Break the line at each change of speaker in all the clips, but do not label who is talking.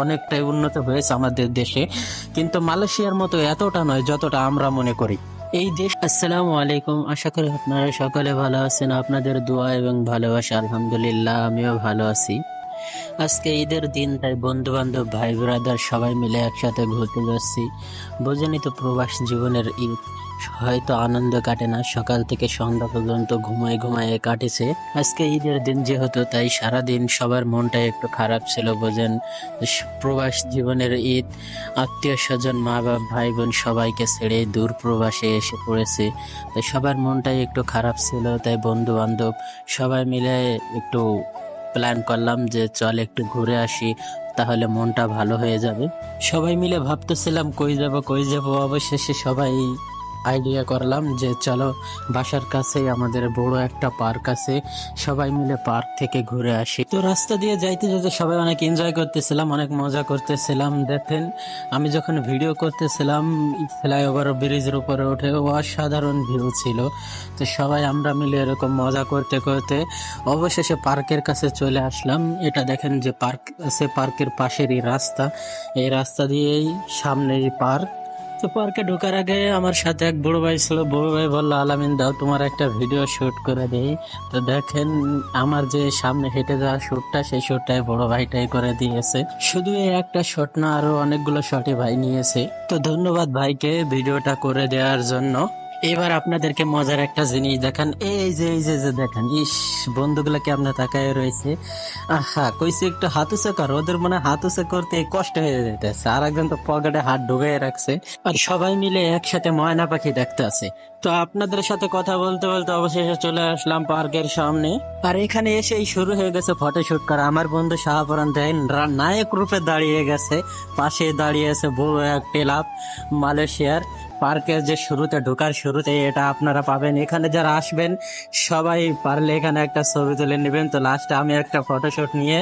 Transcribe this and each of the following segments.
অনেকটাই উন্নত হয়েছে আমাদের দেশে, কিন্তু মালয়েশিয়ার মতো এতটা নয় যতটা আমরা মনে করি। এই দেশ আসসালামু আলাইকুম, আশা করি আপনারা সকলে ভালো আছেন। আপনাদের দোয়া এবং ভালোবাসা আলহামদুলিল্লাহ আমিও ভালো আছি। আজকে ঈদের দিন, তাই বন্ধু বান্ধব ভাই ব্রাদার সবাই মিলে একসাথে ঘুরতে যাচ্ছি। বোঝেনি তো, প্রবাস জীবনের ঈদ হয়তো আনন্দ কাটে না, সকাল থেকে সন্ধ্যা পর্যন্ত ঘুমায় ঘুমায় কাটেছে। আজকে ঈদের দিন যেহেতু, তাই সারাদিন সবার মনটা একটু খারাপ ছিল। বোঝেন, প্রবাস জীবনের ঈদ, আত্মীয় স্বজন, মা বাবা, ভাই বোন সবাইকে ছেড়ে দূর প্রবাসে এসে পড়েছে। তাই সবার মনটাই একটু খারাপ ছিল। তাই বন্ধু বান্ধব সবাই মিলে একটু প্ল্যান করলাম যে চল একটু ঘুরে আসি, তাহলে মনটা ভালো হয়ে যাবে। সবাই মিলে ভাবতেছিলাম কই যাব কই যাব, অবশেষে সবাই আইডিয়া করলাম যে চলো বাসার কাছেই আমাদের বড় একটা পার্ক আছে, সবাই মিলে পার্ক থেকে ঘুরে আসি। তো রাস্তা দিয়ে যাইতে যেতে সবাই অনেক এনজয় করতেছিলাম, অনেক মজা করতেছিলাম। দেখেন, আমি যখন ভিডিও করতেছিলাম ফ্লাইওভার ব্রিজের উপরে উঠে, অসাধারণ ভিউ ছিল। তো সবাই আমরা মিলে এরকম মজা করতে করতে অবশেষে পার্কের কাছে চলে আসলাম। এটা দেখেন যে পার্ক আছে, পার্কের পাশেরই রাস্তা, এই রাস্তা দিয়েই সামনেই পার্ক। তো পার্কে ঢোকার আগে আমার সাথে এক বড় ভাই ছিল, বড় ভাই বললো আলামিন দাও তোমার একটা ভিডিও শুট করে দেই। তো দেখেন, আমার যে সামনে হেঁটে যাওয়া শুটটা, সেই শুটটাই বড় ভাইটাই করে দিয়েছে। শুধু এই একটা শট না, আরো অনেকগুলো শটই ভাই নিয়েছে। তো ধন্যবাদ ভাইকে ভিডিওটা করে দেওয়ার জন্য। এবার আপনাদেরকে মজার একটা জিনিস দেখান, এই যে দেখেন, ইস, বন্ধুগুলা কি আপনার তাকায় রয়েছে। আহা, কইছে একটু হাত উঁচু কর, ওদের মনে হয় হাত উঁচু করতে কষ্ট হয়ে যেতেছে, আর একজন তো পকেটে হাত ঢুকিয়ে রাখছে, আর সবাই মিলে একসাথে ময়না পাখি দেখতে আছে। তো আপনাদের সাথে কথা বলতে বলতে অবশেষে চলে আসলাম পার্কের সামনে, আর এখানে এসেই শুরু হয়ে গেছে ফটোশুট করা। আমার বন্ধু শাহপরান দেন নায়ক রূপে দাঁড়িয়ে গেছে, পাশে দাঁড়িয়ে আছে বড় এক টেলাপ মালয়েশিয়ার। পার্কের যে ঢোকার শুরুতে এটা আপনারা পাবেন। এখানে যারা আসবেন সবাই পারলে এখানে একটা ছবি তুলে নেবেন। তো লাস্টে আমি একটা ফটোশুট নিয়ে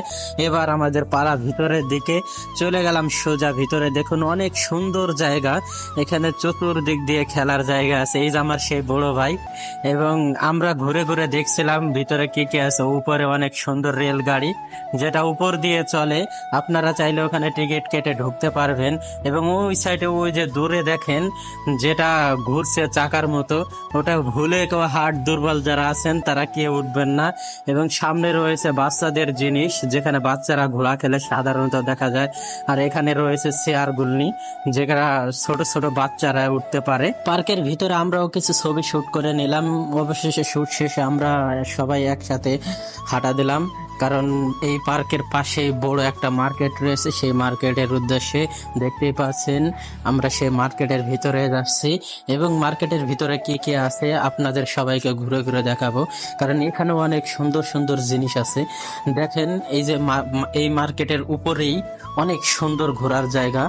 এবার আমাদের পাড়া ভিতরের দিকে চলে গেলাম, সোজা ভিতরে। দেখুন, অনেক সুন্দর জায়গা, এখানে চতুর্দিক দিয়ে খেলার জায়গা আছে। এই যে আমার সেই বড় ভাই, এবং আমরা ঘুরে ঘুরে দেখছিলাম ভিতরে কি কি আছে। উপরে অনেক সুন্দর রেলগাড়ি যেটা উপর দিয়ে চলে, আপনারা চাইলে ওখানে টিকিট কেটে ঢুকতে পারবেন। এবং ওই সাইডে ওই যে দূরে দেখেন যেটা ঘুরছে চাকার মতো, ওটা ভুলে কেউ হার্ট দুর্বল যারা আছেন তারা কেউ উঠবেন না। এবং সামনে রয়েছে বাচ্চাদের জিনিস, যেখানে বাচ্চারা ঘোড়া খেলে সাধারণত দেখা যায়। আর এখানে রয়েছে চেয়ার গুলনি, যেখানে ছোট ছোট বাচ্চারা উঠতে পারে। পার্কের ভিতরে আমরাও কিছু ছবি শুট করে নিলাম। অবশেষে শুট শেষে আমরা সবাই একসাথে হাঁটা দিলাম, কারণ এই পার্কের পাশে বড় একটা মার্কেট রয়েছে। সেই মার্কেটের উদ্দেশ্যে দেখতেই পাচ্ছেন আমরা সেই মার্কেটের ভিতরে যাচ্ছি, এবং মার্কেটের ভিতরে কি কি আছে আপনাদের সবাইকে ঘুরে ঘুরে দেখাবো, কারণ এখানেও অনেক সুন্দর সুন্দর জিনিস আছে। দেখেন, এই যে এই মার্কেটের উপরেই অনেক সুন্দর ঘোরার জায়গা।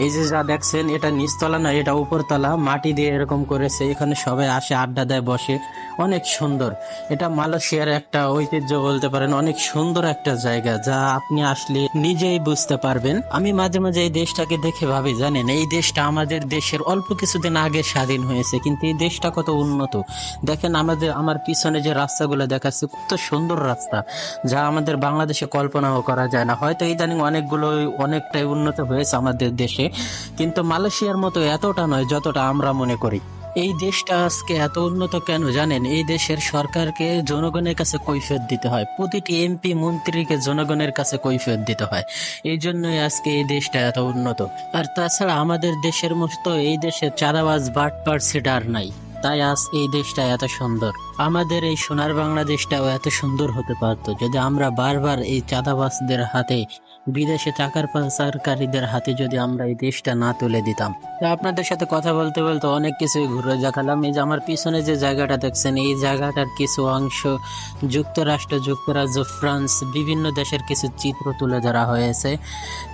এই যে যা দেখছেন, এটা নিচতলা না, এটা উপরতলা, মাটি দিয়ে এরকম করেছে। এখানে সবাই আসে, আড্ডা দেয়, বসে, অনেক সুন্দর। এটা মালয়েশিয়ার একটা ঐতিহ্য বলতে পারেন, অনেক সুন্দর একটা জায়গা, যা আপনি আসলে নিজেই বুঝতে পারবেন। আমি মাঝে মাঝে এই দেশটাকে দেখে ভাবি, জানেন, এই দেশটা আমাদের দেশের অল্প কিছুদিন আগে স্বাধীন হয়েছে, কিন্তু এই দেশটা কত উন্নত। দেখেন, আমার পিছনে যে রাস্তাগুলো দেখাচ্ছে, কত সুন্দর রাস্তা, যা আমাদের বাংলাদেশে কল্পনাও করা যায় না। হয়তো ইদানিং অনেকটাই উন্নত হয়েছে আমাদের দেশে, কিন্তু মালয়েশিয়ার মতো এতটা নয় যতটা আমরা মনে করি। এই দেশটা আজকে এত উন্নত কেন জানেন? এই দেশের সরকারকে জনগণের কাছে কৈফিয়ত দিতে হয়, প্রতিটি এমপি মন্ত্রীকে জনগণের কাছে কৈফিয়ত দিতে হয়। এই জন্যই আজকে এই দেশটা এত উন্নত। আর তাছাড়া আমাদের দেশের মতো এই দেশে চাঁদাবাজ বাটপার সেটার নাই, তাই আজ এই দেশটা এত সুন্দর। আমাদের এই সোনার বাংলাদেশটাও এত সুন্দর হতে পারতো যদি আমরা বারবার এই চাঁদাবাজদের হাতে, বিদেশে টাকার পাচারকারীদের হাতে যদি আমরা এই দেশটা না তুলে দিতাম। তো আপনাদের সাথে কথা বলতে বলতে অনেক কিছুই ঘুরে দেখালাম। এই যে আমার পিছনে যে জায়গাটা দেখছেন, এই জায়গাটার কিছু অংশ যুক্তরাজ্য, ফ্রান্স, বিভিন্ন দেশের কিছু চিত্র তুলে ধরা হয়েছে।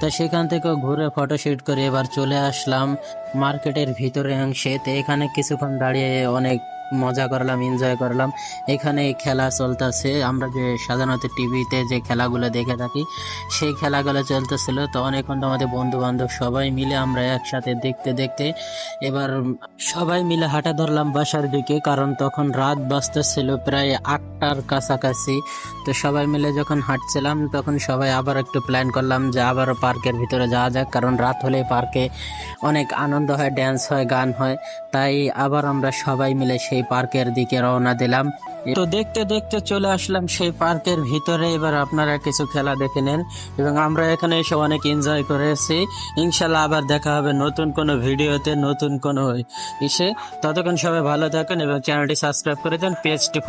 তো সেখান থেকে ঘুরে ফটোশুট করে এবার চলে আসলাম মার্কেটের ভিতরে অংশে। তো এখানে কিছুক্ষণ দাঁড়িয়ে অনেক মজা করলাম, এনজয় করলাম। এখানে খেলা চলতেছে, আমরা যে সাধারণত টিভিতে যে খেলাগুলো দেখে থাকি সেই খেলাগুলো চলতেছিল। তো অনেকক্ষণ আমাদের বন্ধু বান্ধব সবাই মিলে আমরা একসাথে দেখতে দেখতে এবার সবাই মিলে হাঁটা ধরলাম বাসার দিকে, কারণ তখন রাত বাজতেছিল প্রায় 8টার কাছাকাছি। তো সবাই মিলে যখন হাঁটছিলাম তখন সবাই আবার একটু প্ল্যান করলাম যে আবারও পার্কের ভিতরে যাওয়া যাক, কারণ রাত হলে পার্কে অনেক আনন্দ হয়, ড্যান্স হয়, গান হয়। তাই আবার আমরা সবাই মিলে সেই পার্কের দিকে রওনা দিলাম। তো দেখতে দেখতে চলে আসলাম সেই পার্কের ভিতরে। এবার আপনারা কিছু খেলা দেখে নেন এবং আমরা এখানে এসে অনেক এনজয় করেছি। ইনশাল্লাহ আবার দেখা হবে নতুন কোনো ভিডিওতে, নতুন কোনো ইসে। ততক্ষণ সবাই ভালো থাকেন এবং চ্যানেলটি সাবস্ক্রাইব করে দেন, পেজটি